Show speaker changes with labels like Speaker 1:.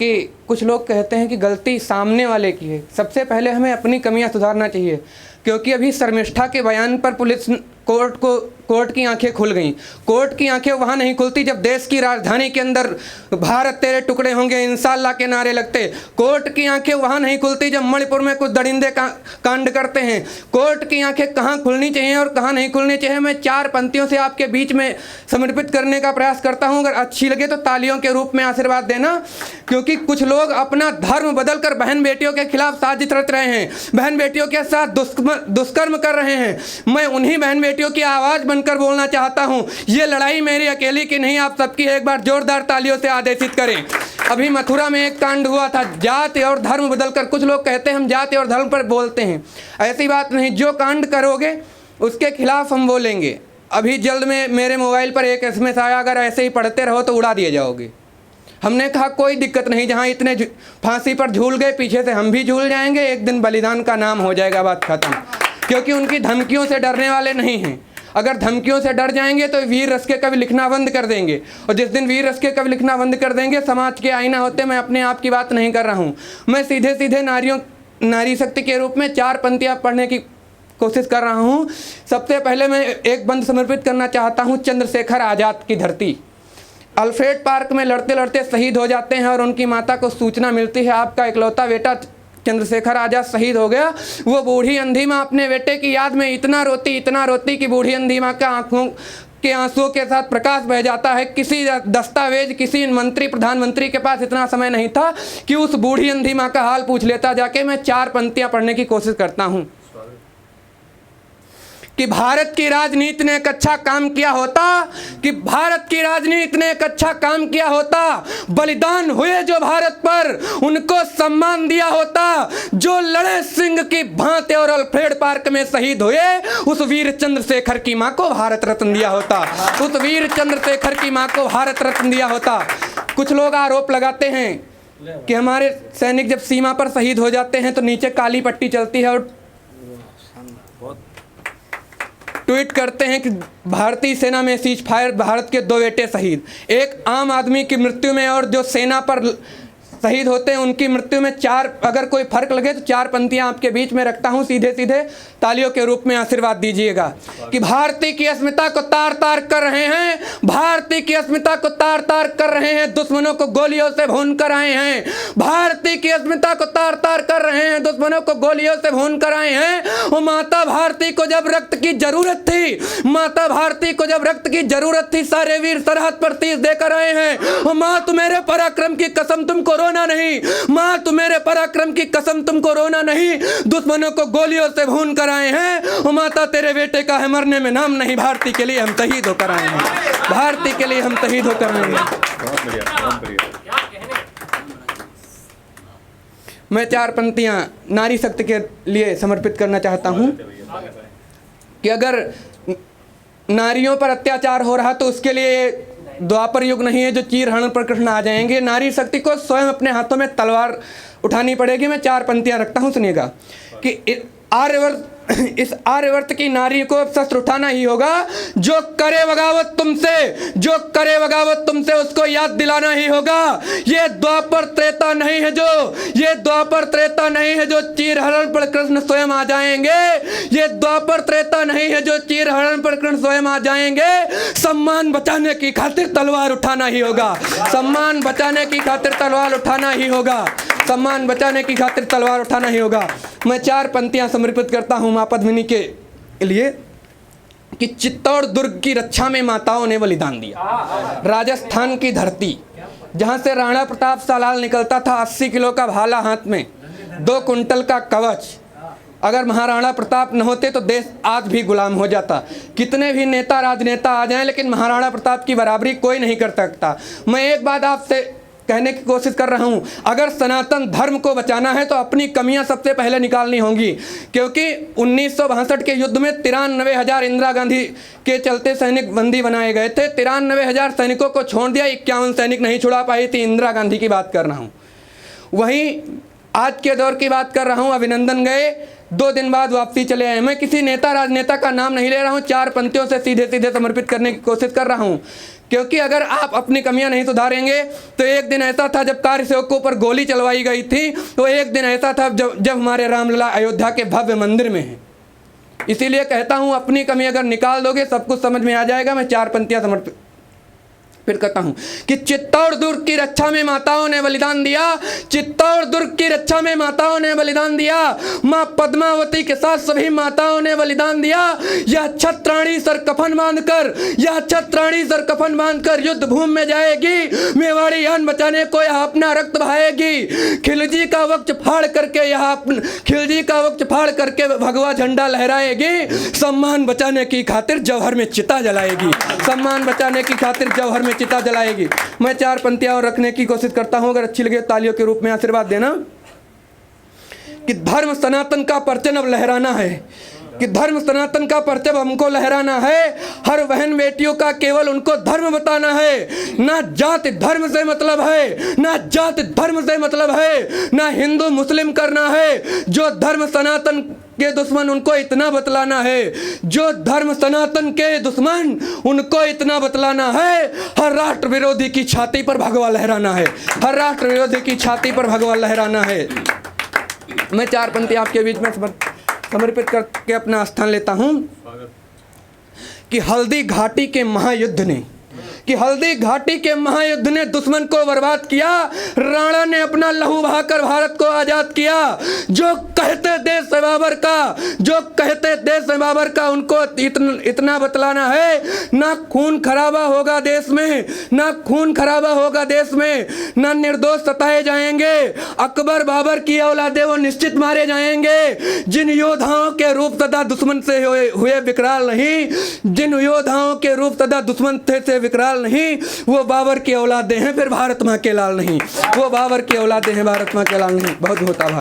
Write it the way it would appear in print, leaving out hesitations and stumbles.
Speaker 1: कि कुछ लोग कहते हैं कि गलती सामने वाले की है। सबसे पहले हमें अपनी कमियां सुधारना चाहिए, क्योंकि अभी शर्मिष्ठा के बयान पर कोर्ट की आंखें खुल गईं। कोर्ट की आंखें वहाँ नहीं खुलती जब देश की राजधानी के अंदर भारत तेरे टुकड़े होंगे इंशाअल्लाह के नारे लगते। कोर्ट की आंखें वहाँ नहीं खुलती जब मणिपुर में कुछ दरिंदे कांड करते हैं। कोर्ट की आंखें कहाँ खुलनी चाहिए और कहाँ नहीं खुलनी चाहिए, मैं 4 पंक्तियों से आपके बीच में समर्पित करने का प्रयास करता हूँ। अगर अच्छी लगे तो तालियों के रूप में आशीर्वाद देना, क्योंकि कुछ लोग अपना धर्म बदल कर बहन बेटियों के खिलाफ साजिश रच रहे हैं, बहन बेटियों के साथ दुष्कर्म कर रहे हैं। मैं उन्हीं बहन बेटियों की आवाज़ बनकर बोलना चाहता हूं। ये लड़ाई मेरी अकेली की नहीं, आप सबकी है। एक बार जोरदार तालियों से आदेशित करें। अभी मथुरा में एक कांड हुआ था, जाति और धर्म बदलकर। कुछ लोग कहते हैं हम जाति और धर्म पर बोलते हैं, ऐसी बात नहीं। जो कांड करोगे उसके खिलाफ हम बोलेंगे। अभी जल्द में मेरे मोबाइल पर एक SMS आया, अगर ऐसे ही पढ़ते रहो तो उड़ा दिए जाओगे। हमने कहा कोई दिक्कत नहीं, जहाँ इतने फांसी पर झूल गए पीछे से हम भी झूल जाएंगे, एक दिन बलिदान का नाम हो जाएगा, बात खत्म। क्योंकि उनकी धमकियों से डरने वाले नहीं हैं। अगर धमकियों से डर जाएंगे तो वीर रस के कवि लिखना बंद कर देंगे, और जिस दिन वीर रस के कवि लिखना बंद कर देंगे समाज के आईना होते। मैं अपने आप की बात नहीं कर रहा हूँ, मैं सीधे सीधे नारी शक्ति के रूप में 4 पंक्तियाँ पढ़ने की कोशिश कर रहा हूँ। सबसे पहले मैं एक बंद समर्पित करना चाहता हूँ चंद्रशेखर आज़ाद की धरती। अल्फ्रेड पार्क में लड़ते लड़ते शहीद हो जाते हैं और उनकी माता को सूचना मिलती है आपका इकलौता बेटा चंद्रशेखर आज़ाद शहीद हो गया। वो बूढ़ी अंधी माँ अपने बेटे की याद में इतना रोती कि बूढ़ी अंधी माँ का आंखों के आंसुओं के साथ प्रकाश बह जाता है। किसी दस्तावेज, किसी मंत्री, प्रधानमंत्री के पास इतना समय नहीं था कि उस बूढ़ी अंधी माँ का हाल पूछ लेता जाके। मैं 4 पंक्तियाँ पढ़ने की कोशिश करता हूँ कि भारत की राजनीति ने एक अच्छा काम किया होता, कि भारत की राजनीति ने एक अच्छा काम किया होता, बलिदान हुए जो भारत पर उनको सम्मान दिया होता, जो लड़े सिंह की भांति और अल्फ्रेड पार्क में शहीद हुए उस वीर चंद्रशेखर की मां को भारत रत्न दिया होता, उस वीर चंद्रशेखर की मां को भारत रत्न दिया होता। कुछ लोग आरोप लगाते हैं कि हमारे सैनिक जब सीमा पर शहीद हो जाते हैं तो नीचे काली पट्टी चलती है और ट्वीट करते हैं कि भारतीय सेना में सीज फायर, भारत के 2 बेटे शहीद। एक आम आदमी की मृत्यु में और जो सेना पर शहीद होते हैं उनकी मृत्यु में 4 अगर कोई फर्क लगे तो 4 पंक्तियां आपके बीच में रखता हूं, सीधे सीधे तालियों के रूप में आशीर्वाद दीजिएगा। कि भारतीय की अस्मिता को तार तार कर रहे हैं, भारतीय की अस्मिता को तार तार कर रहे हैं, दुश्मनों को गोलियों से भून कर आए हैं। भारतीय की अस्मिता को तार तार कर रहे हैं, दुश्मनों को गोलियों से भून कर आए हैं। वो माता भारती को जब रक्त की जरूरत थी, माता भारती को जब रक्त की जरूरत थी, सारे वीर सरहद पर तीर देकर आए हैं। वो माँ तू मेरे पराक्रम की कसम तुमको रोना नहीं, माँ तू मेरे पराक्रम की कसम तुमको रोना नहीं, दुश्मनों को गोलियों से भून कर आए हैं। वो माता तेरे बेटे का है मरने में नाम नहीं, भारती के लिए हम शहीद होकर आए हैं, भारती के लिए हम शहीद होकर आए हैं।
Speaker 2: बहुत बढ़िया।
Speaker 1: मैं 4 पंक्तियां नारी शक्ति के लिए समर्पित करना चाहता हूं कि अगर नारियों पर अत्याचार हो रहा तो उसके लिए द्वापर युग नहीं है जो चीर हरण पर कृष्ण आ जाएंगे। नारी शक्ति को स्वयं अपने हाथों में तलवार उठानी पड़ेगी। मैं 4 पंक्तियां रखता हूं, सुनिएगा कि इस आर्यवर्त की नारी को अब शस्त्र उठाना ही होगा। जो करे बगावत तुमसे, जो करे बगावत तुमसे उसको याद दिलाना ही होगा। ये द्वापर त्रेता नहीं है जो, ये द्वापर त्रेता नहीं है जो चीर हरण पर कृष्ण स्वयं आ जाएंगे। ये द्वापर त्रेता नहीं है जो चीर हरण पर कृष्ण स्वयं आ जाएंगे। सम्मान बचाने की खातिर तलवार उठाना ही होगा, सम्मान बचाने की खातिर तलवार उठाना ही होगा, सम्मान बचाने की खातिर तलवार उठाना ही होगा। मैं 4 पंक्तियां समर्पित करता हूं माँ पद्मिनी के लिए कि चित्तौड़ दुर्ग की रक्षा में माताओं ने बलिदान दिया। राजस्थान की धरती जहां से राणा प्रताप सालाल निकलता था, 80 किलो का भाला हाथ में, 2 कुंटल का कवच। अगर महाराणा प्रताप न होते तो देश आज भी गुलाम हो जाता। कितने भी नेता राजनेता आ जाएं, लेकिन महाराणा प्रताप की बराबरी कोई नहीं कर सकता। मैं एक बात आपसे कहने की कोशिश कर रहा हूं, अगर सनातन धर्म को बचाना है तो अपनी कमियां सबसे पहले निकालनी होंगी। क्योंकि 1962 के युद्ध में 93,000 इंदिरा गांधी के चलते सैनिक बंदी बनाए गए थे। 93,000 सैनिकों को छोड़ दिया, 51 सैनिक नहीं छुड़ा पाई थी। इंदिरा गांधी की बात कर रहा हूं। वहीं आज के दौर की बात कर रहा हूं, अभिनंदन गए 2 दिन बाद वापसी चले आए। मैं किसी नेता राजनेता का नाम नहीं ले रहा हूँ, 4 पंक्तियों से सीधे सीधे समर्पित करने की कोशिश कर रहा हूँ, क्योंकि अगर आप अपनी कमियां नहीं सुधारेंगे तो एक दिन ऐसा था जब कार्य सेवकों पर गोली चलवाई गई थी, तो एक दिन ऐसा था जब हमारे रामलला अयोध्या के भव्य मंदिर में हैं। इसीलिए कहता हूँ अपनी कमी अगर निकाल दोगे सब कुछ समझ में आ जाएगा। मैं 4 पंक्तियां समर्पित फिर कहता हूं कि चित्तौड़ दुर्ग की रक्षा में माताओं ने बलिदान दिया, चित्तौड़ दुर्ग की रक्षा में माताओं ने बलिदान दिया, मां पद्मावती के साथ सभी माताओं ने बलिदान दिया। यह छत्राणी सर कफन बांधकर, यह छत्राणी सर कफन बांधकर युद्ध भूमि में जाएगी, मेवाड़ी यान बचाने को यह अपना रक्त बहाएगी। खिलजी का वक्ष फाड़ करके खिलजी का वक्ष फाड़ करके भगवा झंडा लहराएगी, सम्मान बचाने की खातिर जौहर में चिता जलाएगी, सम्मान बचाने की खातिर जौहर में चिता जलाएगी। मैं 4 पंक्तियां और रखने की कोशिश करता हूं, अगर अच्छी लगे तालियों के रूप में आशीर्वाद देना। कि धर्म सनातन का परचम अब लहराना है, कि धर्म सनातन का परचम हमको लहराना है। हर बहन बेटियों का केवल उनको धर्म बताना है, ना जाति धर्म से मतलब है, ना जाति धर्म से मतलब है, ना हिंदू मुस्लिम करना है। जो धर्म सनातन के दुश्मन उनको इतना बतलाना है, जो धर्म सनातन के दुश्मन उनको इतना बतलाना है, हर राष्ट्र विरोधी की छाती पर भगवा लहराना है, हर राष्ट्र विरोधी की छाती पर भगवा लहराना है। मैं 4 पंक्ति आपके बीच में समर्पित करके अपना स्थान लेता हूं कि हल्दी घाटी के महायुद्ध ने, कि हल्दी घाटी के महायुद्ध ने दुश्मन को बर्बाद किया, राणा ने अपना लहू बहाकर भारत को आजाद किया। जो कहते देश से बाबर का, जो कहते देश से बाबर का, उनको इतना बतलाना है, ना खून खराबा होगा देश में, ना खून खराबा होगा देश में, ना निर्दोष सताए जाएंगे। अकबर बाबर की औलादे वो निश्चित मारे जाएंगे। जिन योद्धाओं के रूप सदा दुश्मन से हुए विकराल नहीं, जिन योद्धाओं के रूप सदा दुश्मन से विकराल नहीं, वो बाबर की औलादे हैं, फिर भारत मां के लाल नहीं, वो बाबर की औलादे हैं, भारत मां के लाल नहीं। बहुत बहुत आभार।